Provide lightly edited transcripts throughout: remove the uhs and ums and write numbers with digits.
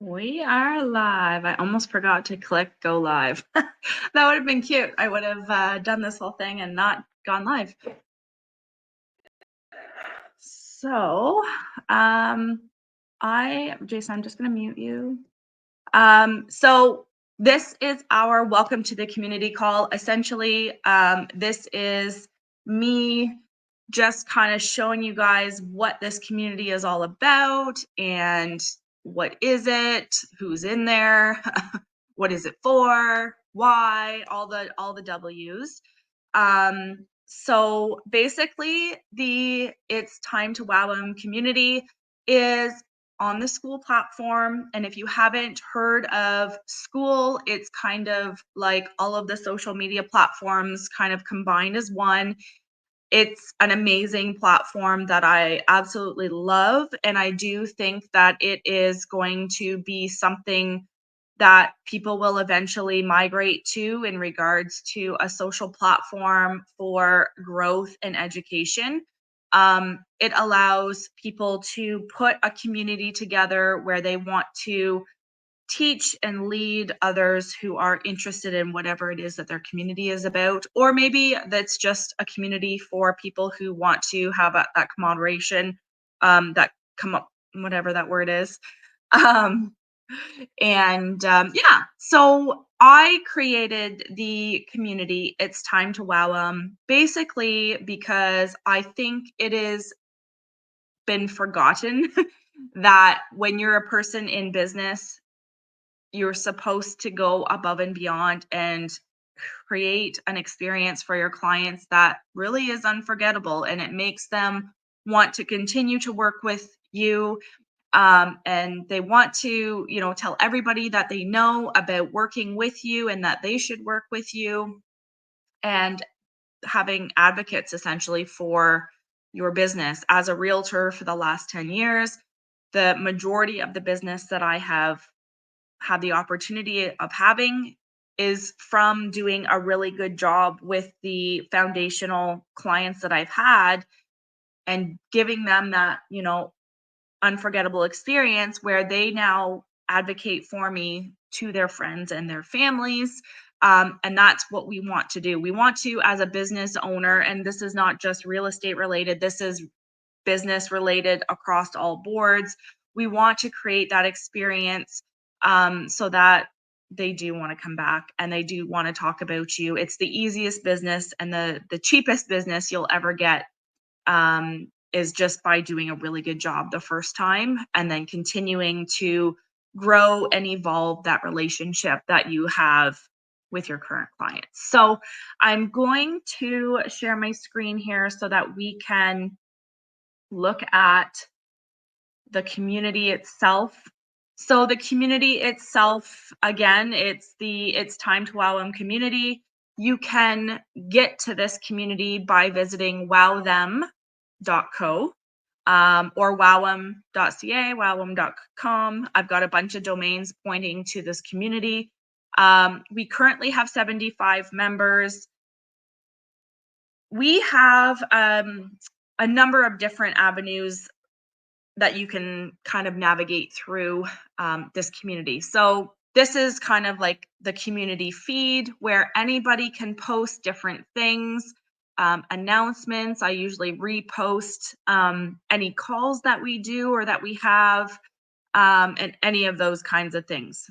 We are live. I almost forgot to click go live. That would have been cute. I would have done this whole thing and not gone live. So, Jason, I'm just going to mute you. So this is our welcome to the community call. Essentially, this is me just kind of showing you guys what this community is all about and what is it, who's in there, what is it for, why, all the W's. So basically the It's Time to Wow Them community is on the Skool platform. And if you haven't heard of Skool, it's kind of like all of the social media platforms kind of combined as one. It's an amazing platform that I absolutely love. And I do think that it is going to be something that people will eventually migrate to in regards to a social platform for growth and education. It allows people to put a community together where they want to teach and lead others who are interested in whatever it is that their community is about. Or maybe that's just a community for people who want to have that camaraderie, that come up, whatever that word is. Um, yeah, so I created the community It's Time to Wow 'em, basically because I think it has been forgotten that when you're a person in business, you're supposed to go above and beyond and create an experience for your clients that really is unforgettable, and it makes them want to continue to work with you, and they want to, tell everybody that they know about working with you and that they should work with you, and having advocates essentially for your business. As a realtor for the last 10 years, the majority of the business that I have had the opportunity of having is from doing a really good job with the foundational clients that I've had and giving them that, unforgettable experience where they now advocate for me to their friends and their families. And that's what we want to do. We want to, as a business owner, and this is not just real estate related, this is business related across all boards. We want to create that experience, so that they do want to come back and they do want to talk about you. It's the easiest business and the cheapest business you'll ever get, is just by doing a really good job the first time and then continuing to grow and evolve that relationship that you have with your current clients. So I'm going to share my screen here so that we can look at the community itself. So the community itself, again, It's Time to Wow Them community. You can get to this community by visiting wowthem.co, or wowem.ca, wowem.com. I've got a bunch of domains pointing to this community. We currently have 75 members. We have a number of different avenues that you can kind of navigate through this community. So this is kind of like the community feed where anybody can post different things, announcements. I usually repost any calls that we do or that we have, and any of those kinds of things.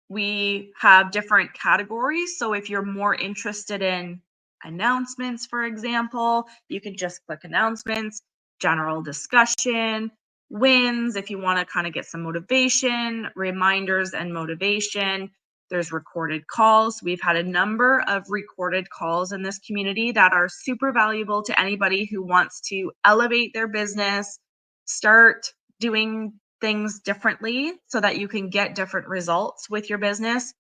We have different categories. So if you're more interested in announcements, for example, you can just click announcements, general discussion, wins, if you want to kind of get some motivation, reminders and motivation. There's recorded calls. We've had a number of recorded calls in this community that are super valuable to anybody who wants to elevate their business, start doing things differently so that you can get different results with your business.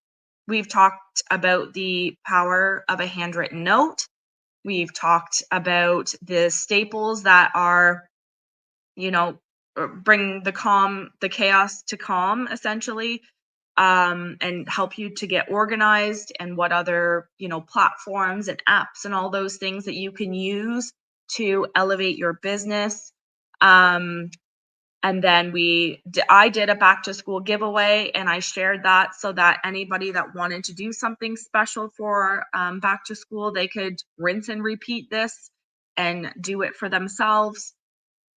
We've talked about the power of a handwritten note. We've talked about the staples that are, bring the chaos to calm, essentially, and help you to get organized, and what other, platforms and apps and all those things that you can use to elevate your business. And then I did a back to school giveaway, and I shared that so that anybody that wanted to do something special for back to school, they could rinse and repeat this and do it for themselves,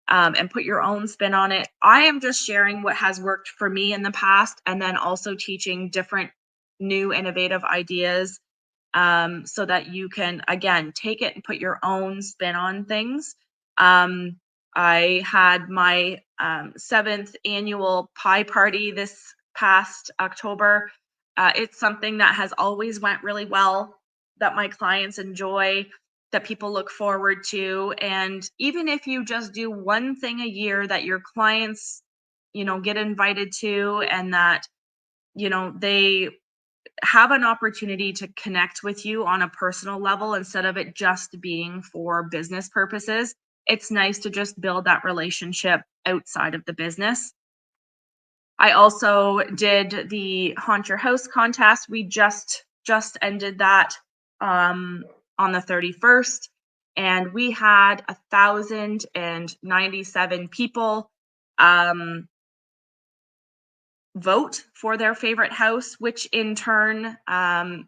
and put your own spin on it. I am just sharing what has worked for me in the past, and then also teaching different new innovative ideas, so that you can, again, take it and put your own spin on things. Um, I had my seventh annual pie party this past October. It's something that has always went really well, that my clients enjoy, that people look forward to. And even if you just do one thing a year that your clients, get invited to, and that, they have an opportunity to connect with you on a personal level instead of it just being for business purposes. It's nice to just build that relationship outside of the business. I also did the Haunt Your House contest. We just ended that um on the 31st, and we had 1,097 people um vote for their favorite house, which in turn,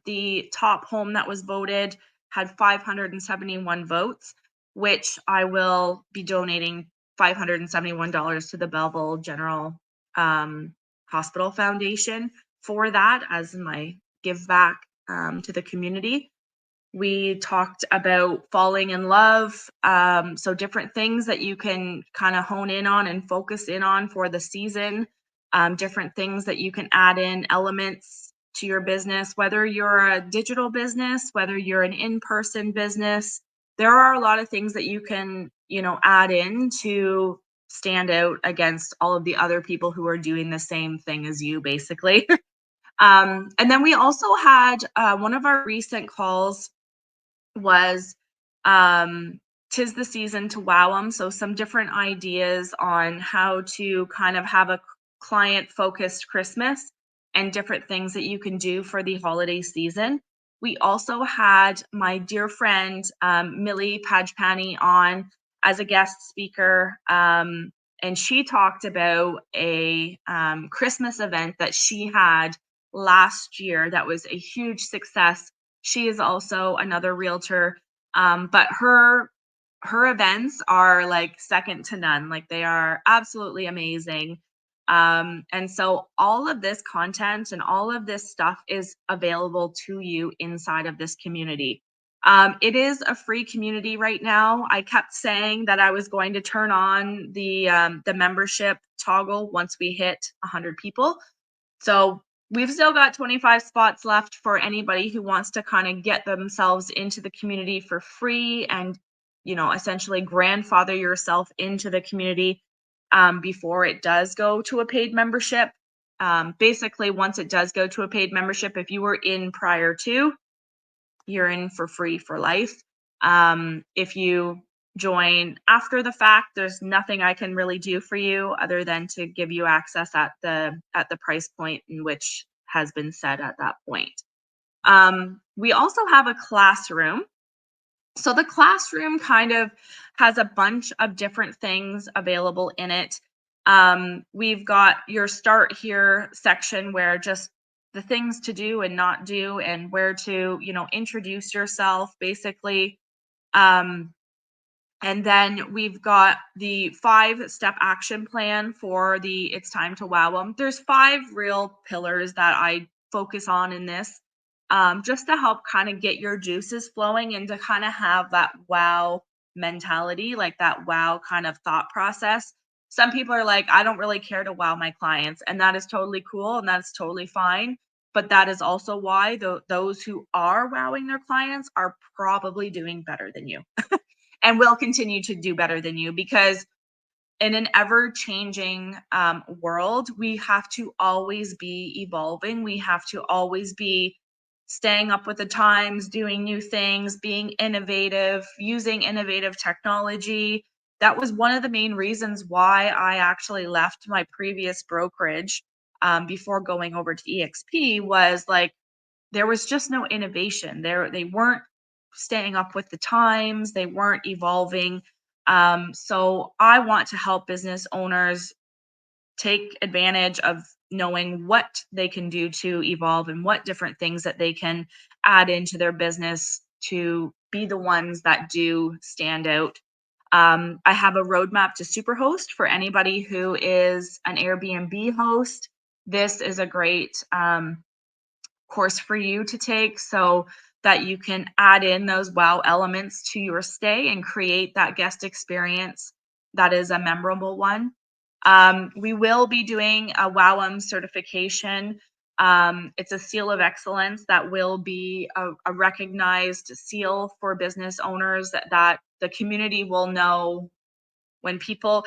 the top home that was voted had 571 votes, which I will be donating $571 to the Belleville General Hospital Foundation for that as my give back to the community. We talked about falling in love. So different things that you can kind of hone in on and focus in on for the season. Different things that you can add in elements to your business, whether you're a digital business, whether you're an in-person business. There are a lot of things that you can, add in to stand out against all of the other people who are doing the same thing as you, basically. And then we also had one of our recent calls was um tis the season to wow them, so some different ideas on how to kind of have a client focused Christmas and different things that you can do for the holiday season. We also had my dear friend Millie Pajpani on as a guest speaker, and she talked about a Christmas event that she had last year that was a huge success. She is also another realtor, but her events are like second to none. Like, they are absolutely amazing. And so all of this content and all of this stuff is available to you inside of this community. It is a free community right now. I kept saying that I was going to turn on the membership toggle once we hit 100 people. So we've still got 25 spots left for anybody who wants to kind of get themselves into the community for free and, essentially grandfather yourself into the community before it does go to a paid membership. Basically, once it does go to a paid membership, if you were in prior to, you're in for free for life. If you join after the fact, there's nothing I can really do for you other than to give you access at the price point in which has been set at that point. We also have a classroom. So the classroom kind of has a bunch of different things available in it. We've got your start here section where just the things to do and not do, and where to, introduce yourself, basically. Um, and then we've got the 5-step action plan for the It's Time to Wow 'em. There's 5 real pillars that I focus on in this, just to help kind of get your juices flowing and to kind of have that wow mentality, like that wow kind of thought process. Some people are like, I don't really care to wow my clients, and that is totally cool and that's totally fine. But that is also why those who are wowing their clients are probably doing better than you and will continue to do better than you, because in an ever changing world, we have to always be evolving. We have to always be staying up with the times, doing new things, being innovative, using innovative technology. That was one of the main reasons why I actually left my previous brokerage before going over to EXP, was like, there was just no innovation there. They weren't staying up with the times, they weren't evolving. So I want to help business owners take advantage of knowing what they can do to evolve and what different things that they can add into their business to be the ones that do stand out. I have a roadmap to Superhost for anybody who is an Airbnb host. This is a great course for you to take so that you can add in those wow elements to your stay and create that guest experience that is a memorable one. We will be doing a WOWM certification. It's a seal of excellence that will be a recognized seal for business owners that the community will know when people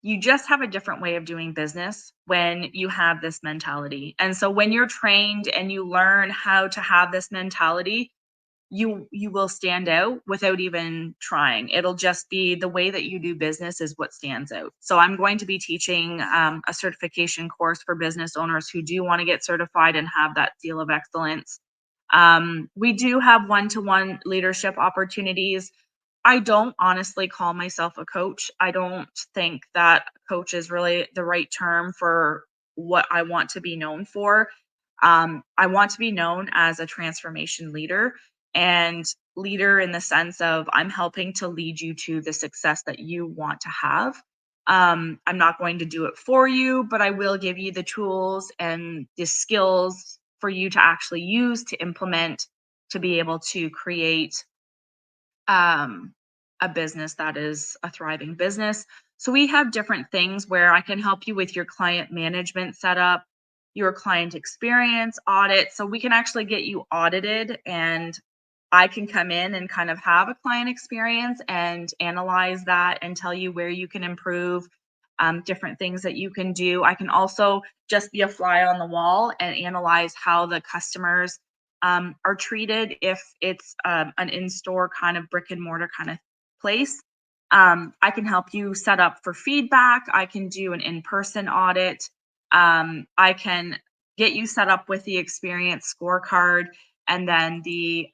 you just have a different way of doing business when you have this mentality. And so when you're trained and you learn how to have this mentality, you will stand out without even trying. It'll just be the way that you do business is what stands out. So I'm going to be teaching a certification course for business owners who do want to get certified and have that seal of excellence. We do have one-to-one leadership opportunities. I don't honestly call myself a coach. I don't think that coach is really the right term for what I want to be known for. I want to be known as a transformation leader, and leader in the sense of I'm helping to lead you to the success that you want to have. I'm not going to do it for you, but I will give you the tools and the skills for you to actually use to implement to be able to create um, a business that is a thriving business. So we have different things where I can help you with your client management setup, your client experience audit. So we can actually get you audited, and I can come in and kind of have a client experience and analyze that and tell you where you can improve, different things that you can do. I can also just be a fly on the wall and analyze how the customers are treated if it's an in-store kind of brick and mortar kind of place. I can help you set up for feedback. I can do an in-person audit. I can get you set up with the experience scorecard and then the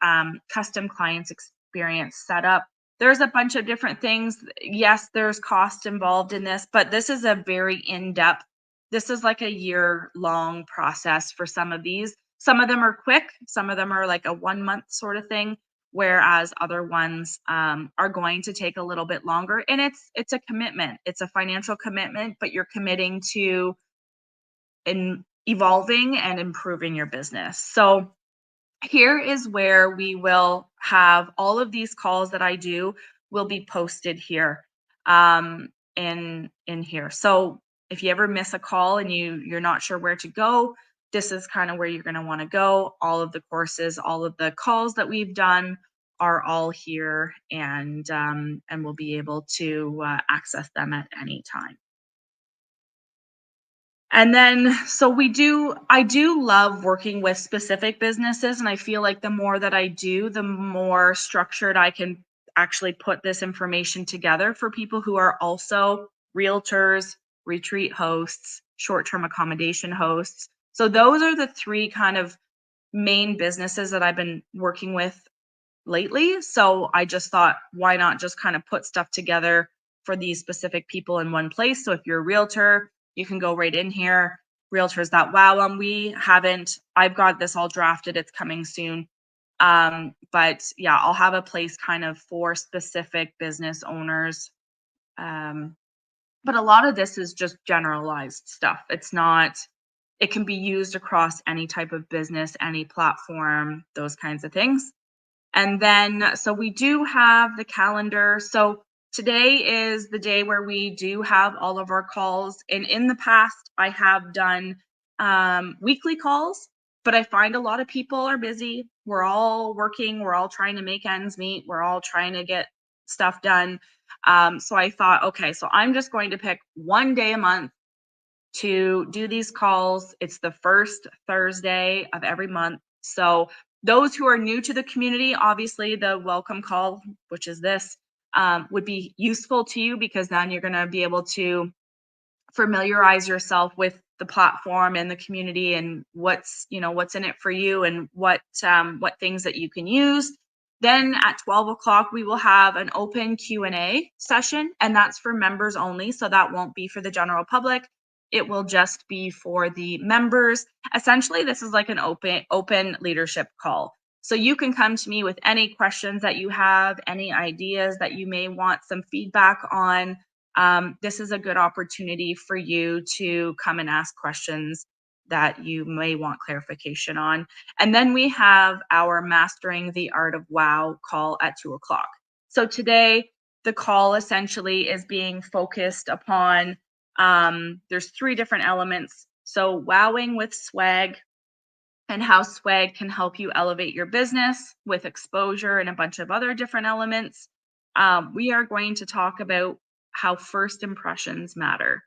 custom clients experience setup. There's a bunch of different things. Yes, there's cost involved in this, but this is a very in-depth, this is like a year-long process for some of these. Some of them are quick, some of them are like a 1 month sort of thing, whereas other ones are going to take a little bit longer. And it's a commitment. It's a financial commitment, but you're committing to in evolving and improving your business. So here is where we will have all of these calls that I do will be posted here in here. So if you ever miss a call and you're not sure where to go, this is kind of where you're going to want to go. All of the courses, all of the calls that we've done are all here, and we'll be able to access them at any time. And then, so I do love working with specific businesses. And I feel like the more that I do, the more structured I can actually put this information together for people who are also realtors, retreat hosts, short term accommodation hosts. So, those are the three kind of main businesses that I've been working with lately. So I just thought, why not just kind of put stuff together for these specific people in one place? So if you're a realtor, you can go right in here. Realtors that wow, we haven't, I've got this all drafted. It's coming soon. But yeah, I'll have a place kind of for specific business owners. Um, but a lot of this is just generalized stuff. It's not, it can be used across any type of business, any platform, those kinds of things. And then, so we do have the calendar. So today is the day where we do have all of our calls. And in the past, I have done weekly calls, but I find a lot of people are busy. We're all working. We're all trying to make ends meet. We're all trying to get stuff done. So I thought, okay, so I'm just going to pick one day a month to do these calls. It's the first Thursday of every month. So those who are new to the community, obviously the welcome call, which is this, would be useful to you because then you're going to be able to familiarize yourself with the platform and the community and what's in it for you and what things that you can use. Then at 12 o'clock, we will have an open Q&A session, and that's for members only. So that won't be for the general public. it will just be for the members. Essentially, this is like an open leadership call. So you can come to me with any questions that you have, any ideas that you may want some feedback on. This is a good opportunity for you to come and ask questions that you may want clarification on. And then we have our Mastering the Art of Wow call at 2 o'clock. So today, the call essentially is being focused upon, there's 3 different elements. So wowing with swag, and how swag can help you elevate your business with exposure and a bunch of other different elements. We are going to talk about how first impressions matter,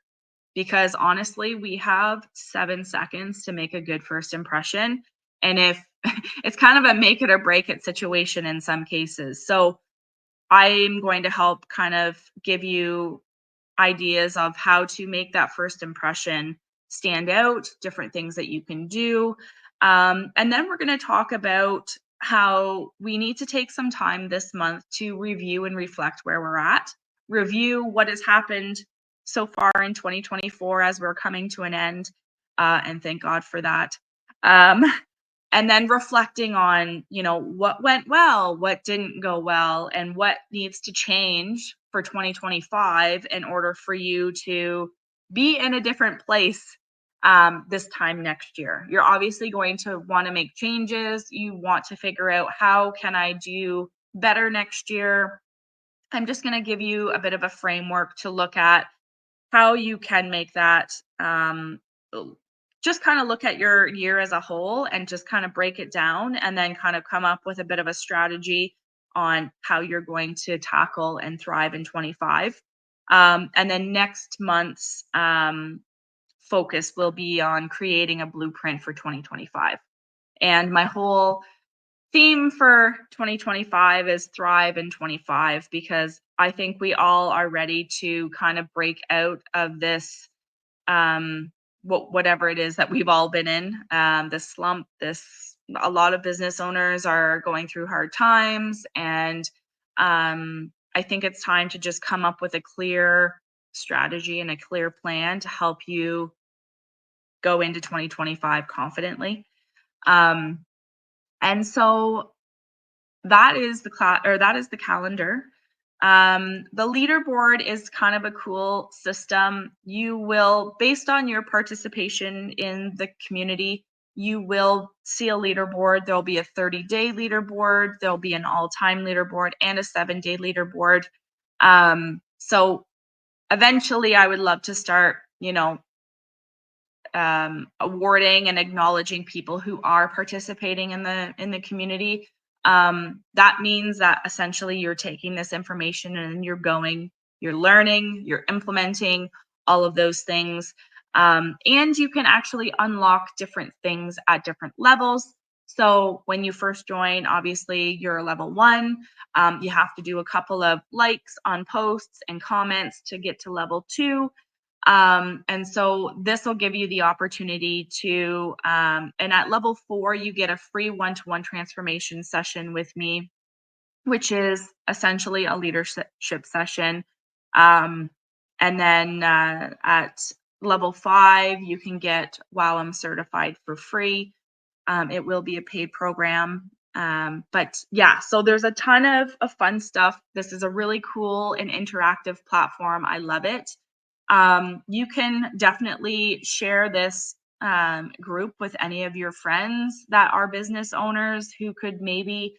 because honestly, we have 7 seconds to make a good first impression. And if it's kind of a make it or break it situation in some cases. So I'm going to help kind of give you ideas of how to make that first impression stand out, different things that you can do. And then we're going to talk about how we need to take some time this month to review and reflect where we're at, review what has happened so far in 2024 as we're coming to an end. And thank God for that. Um, and then reflecting on, what went well, what didn't go well, and what needs to change for 2025 in order for you to be in a different place this time next year. You're obviously going to want to make changes. You want to figure out, how can I do better next year? I'm just going to give you a bit of a framework to look at how you can make that, just kind of look at your year as a whole and just kind of break it down, and then kind of come up with a bit of a strategy on how you're going to tackle and thrive in 25. And then next month's focus will be on creating a blueprint for 2025. And my whole theme for 2025 is thrive in 25, because I think we all are ready to kind of break out of this, whatever it is that we've all been in, this slump. This A lot of business owners are going through hard times, and I think it's time to just come up with a clear strategy and a clear plan to help you go into 2025 confidently. Um, and so that is the that is the calendar. The leaderboard is kind of a cool system. You will, based on your participation in the community, you will see a leaderboard. There'll be a 30-day leaderboard, there'll be an all-time leaderboard, and a 7-day leaderboard. So eventually I would love to start, awarding and acknowledging people who are participating in the community. That means that essentially you're taking this information and you're learning, you're implementing all of those things. And you can actually unlock different things at different levels. So when you first join, obviously you're level 1. You have to do a couple of likes on posts and comments to get to level 2. And so this will give you the opportunity to, and at level 4, you get a free one-to-one transformation session with me, which is essentially a leadership session. And then at level 5, you can get Wow, I'm Certified for free. It will be a paid program. But yeah, so there's a ton of fun stuff. This is a really cool and interactive platform. I love it. You can definitely share this group with any of your friends that are business owners who could maybe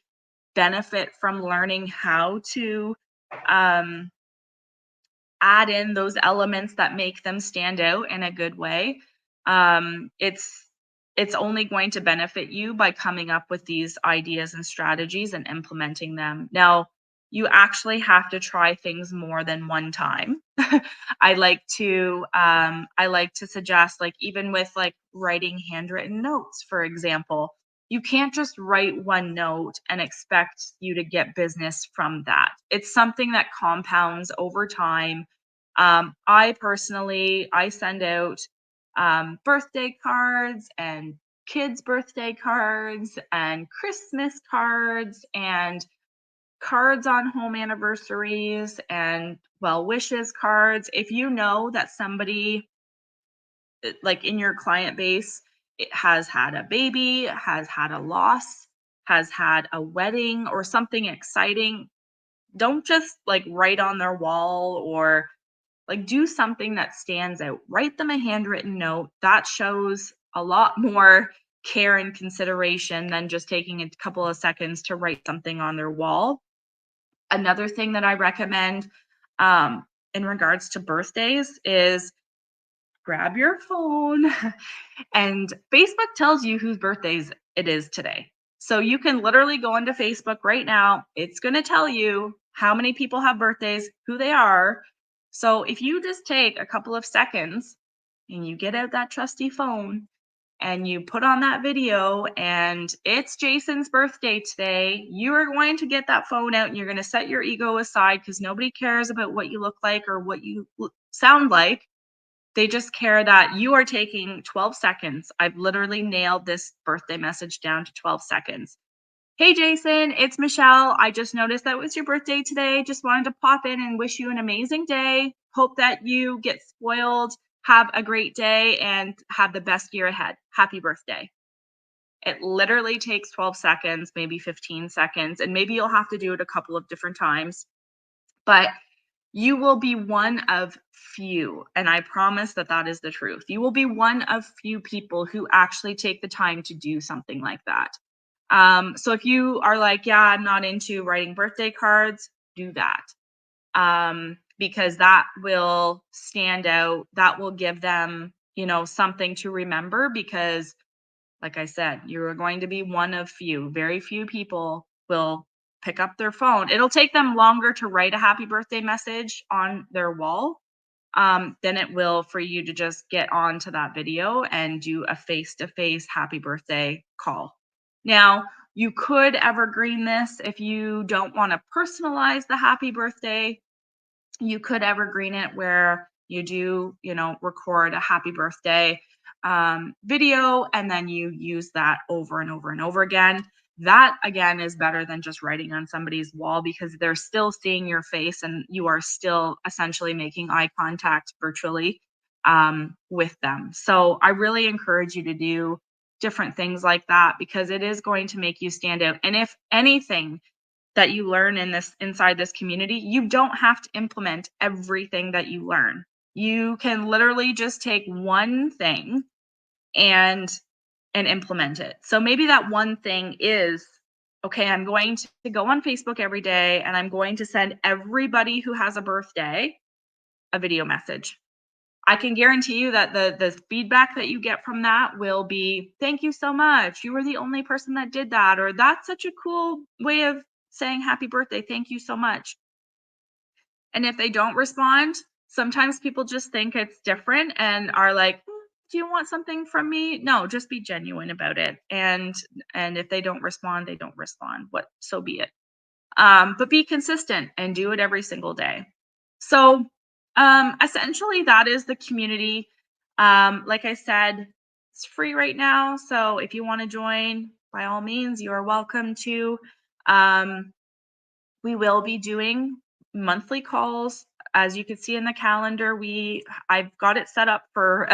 benefit from learning how to um, add in those elements that make them stand out in a good way. It's only going to benefit you by coming up with these ideas and strategies and implementing them. Now, you actually have to try things more than one time. I like to suggest, like, even with like writing handwritten notes, for example, you can't just write one note and expect you to get business from that. It's something that compounds over time. I send out birthday cards and kids' birthday cards and Christmas cards and cards on home anniversaries and well wishes cards. If you know that somebody like in your client base, it has had a baby, has had a loss, has had a wedding or something exciting, don't just like write on their wall or like do something that stands out. Write them a handwritten note. That shows a lot more care and consideration than just taking a couple of seconds to write something on their wall. Another thing that I recommend um, in regards to birthdays is grab your phone and Facebook tells you whose birthdays it is today. So you can literally go into Facebook right now. It's going to tell you how many people have birthdays, who they are. So if you just take a couple of seconds and you get out that trusty phone and you put on that video and it's Jason's birthday today, you are going to get that phone out and you're going to set your ego aside because nobody cares about what you look like or what you sound like. They just care that you are taking 12 seconds. I've literally nailed this birthday message down to 12 seconds. Hey, Jason, it's Michelle. I just noticed that it was your birthday today. Just wanted to pop in and wish you an amazing day. Hope that you get spoiled. Have a great day and have the best year ahead. Happy birthday. It literally takes 12 seconds, maybe 15 seconds, and maybe you'll have to do it a couple of different times. But you will be one of few, and I promise that that is the truth. You will be one of few people who actually take the time to do something like that. So if you are like, yeah, I'm not into writing birthday cards, do that. Because that will stand out. That will give them, something to remember because like I said, you are going to be one of few. Very few people will pick up their phone. It'll take them longer to write a happy birthday message on their wall than it will for you to just get onto that video and do a face-to-face happy birthday call. Now, you could evergreen this if you don't want to personalize the happy birthday. You could evergreen it where you do, record a happy birthday video and then you use that over and over and over again. That again is better than just writing on somebody's wall because they're still seeing your face and you are still essentially making eye contact virtually with them. So I really encourage you to do different things like that because it is going to make you stand out. And if anything, that you learn inside this community, you don't have to implement everything that you learn. You can literally just take one thing and implement it. So maybe that one thing is, okay, I'm going to go on Facebook every day and I'm going to send everybody who has a birthday a video message. I can guarantee you that the feedback that you get from that will be, thank you so much. You were the only person that did that, or that's such a cool way of saying happy birthday. Thank you so much. And if they don't respond, sometimes people just think it's different and are like, do you want something from me? No, just be genuine about it. And if they don't respond, they don't respond. What so be it. But be consistent and do it every single day. So essentially, that is the community. Like I said, it's free right now. So if you want to join, by all means, you are welcome to. Um, we will be doing monthly calls. As you can see in the calendar, I've got it set up for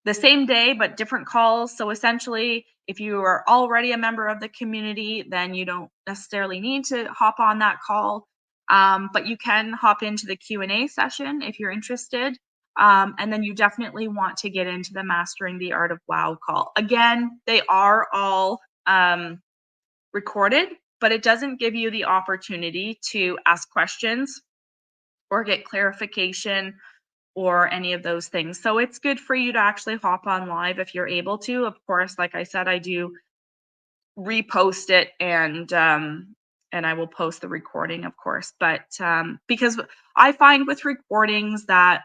the same day, but different calls. So essentially, if you are already a member of the community, then you don't necessarily need to hop on that call. But you can hop into the Q&A session if you're interested. And then you definitely want to get into the Mastering the Art of Wow call. Again, they are all recorded, but it doesn't give you the opportunity to ask questions or get clarification or any of those things. So it's good for you to actually hop on live if you're able to. Of course, like I said, I do repost it and I will post the recording, of course. But because I find with recordings that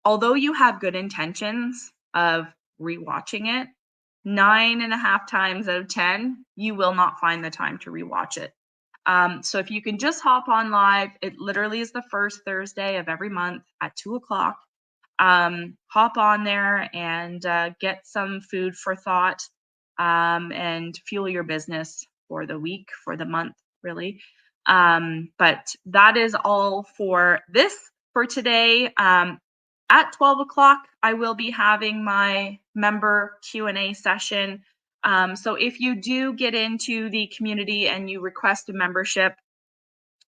although you have good intentions of rewatching it, 9.5 times out of 10, you will not find the time to rewatch it. So if you can just hop on live, it literally is the first Thursday of every month at 2 o'clock. Hop on there and get some food for thought and fuel your business for the week, for the month, really. But that is all for today. At 12 o'clock, I will be having my member Q&A session. So if you do get into the community and you request a membership,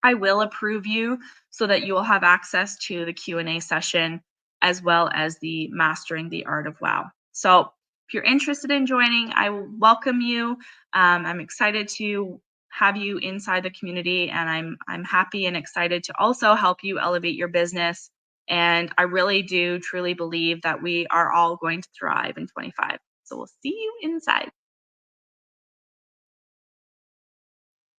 I will approve you so that you will have access to the Q&A session as well as the Mastering the Art of Wow. So if you're interested in joining, I will welcome you. I'm excited to have you inside the community, and I'm happy and excited to also help you elevate your business. And I really do truly believe that we are all going to thrive in 25. So we'll see you inside.